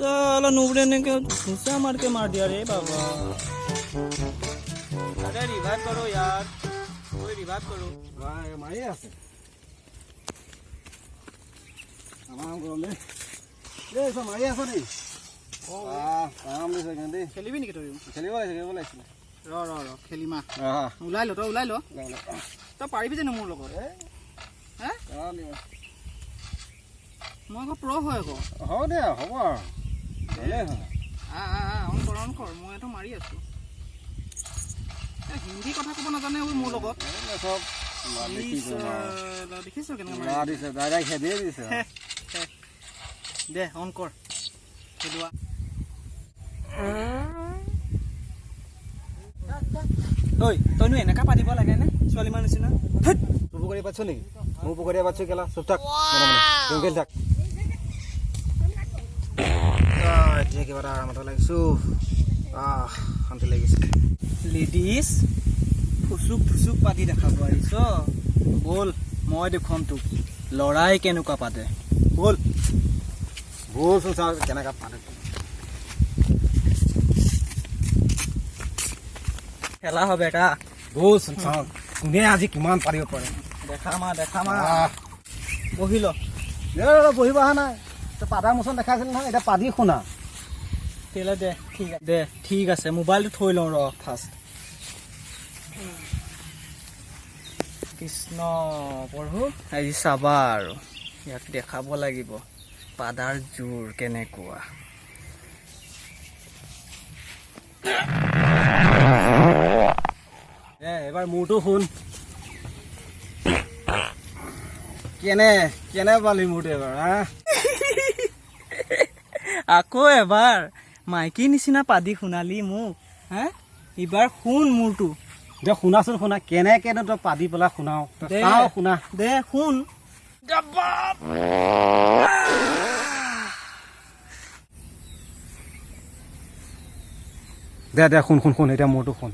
साला नुबड़े ने क्या घुसा मार के मार दिया रे बाबा। अरे रिवाइव करो यार, कोई रिवाइव करो। ভাই মাৰি আছে আমাৰ ঘৰলে এই সব মাৰি আছে নি কাম দিছে কিন্তু খেলিবি নেকি তই? খেলিব লাগিছিল ৰ খেলিমা। ওলাই ল তই পাৰিবি জানো মোৰ লগত? হে মই আকৌ প্ৰ হয় আকৌ। হ'ব দে হ'ব আৰু অন কৰ মই এইটো মাৰি আছো। হিন্দী কথা ক'ব নাজানে মোৰ লগত। চব দেখিছ কেনেকৈ দিছে দাদাই খেদিয়ে দিছে দে অন কৰ খেলোৱা। ঐ তইনো এনেকা পাতিব লাগে নে ছোৱালী মানুহ নিচিনা? তোৰ পুখুৰী পাতিছ নেকি? মোৰ পুখুৰীয়ে পাতিছ কেলা চুপ থাক খেলি থাক। এতিয়া কিবা এটা আৰামত লাগিছো শান্তি লাগিছে। লেডিজ ফুচুক পাতি দেখাব আহিছ? বল মই দেখুৱাম তোক লৰাই কেনেকুৱা পাতে। বলচোন চাওঁ কেনেকা পাতে। খেলা হবে কা বলচোন চাওঁ কোনে আজি কিমান পাৰিব পাৰে। দেখা মা বহি ল। বহিব অহা নাই তই পাদাৰ মোচন দেখাইছিল নহয়, এতিয়া পাদি শুনা। তেলে দে ঠিক আছে মোবাইলটো থৈ লওঁ ৰ ফাৰ্ষ্ট। কৃষ্ণ প্ৰভু আজি চাবা আৰু ইয়াক দেখাব লাগিব পাদাৰ জোৰ কেনেকুৱা। এবাৰ মোৰটো শুন। কেনে পালি মোৰটো এবাৰ আকৌ এবাৰ মাইকী নিচিনা পাদি শুনালি মোক। হে এইবাৰ শুন মোৰটো। দে শুনাচোন শুনা কেনেকেনো তই পাদি পেলাই শুনাও। শুনা দে শুন। দে শুন এতিয়া মোৰটো শুন।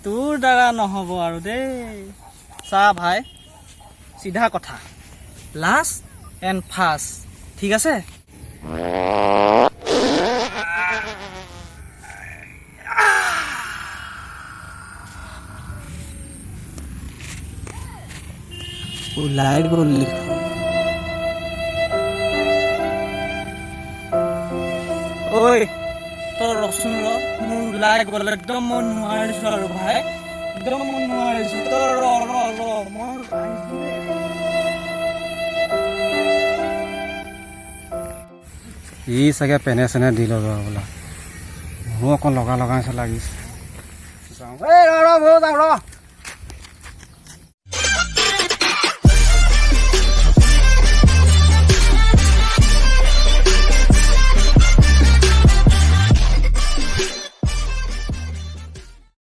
তোৰ দ্বাৰা নহ'ব আৰু দেই। চা ভাই চিধা কথা, লাষ্ট এণ্ড ফাৰ্ষ্ট, ঠিক আছে? ওলাই গ'ল। ঐ তই ৰচোন মোৰ ওলাই গ'ল একদম মই নোৱাৰিছো আৰু ভাই, একদম মই নোৱাৰিছো। তই ৰ মই ই চাগে পেনে চেনে দি ল'ব বোলা। মোৰ অকণ লগা নিচিনা লাগিছে। ৰ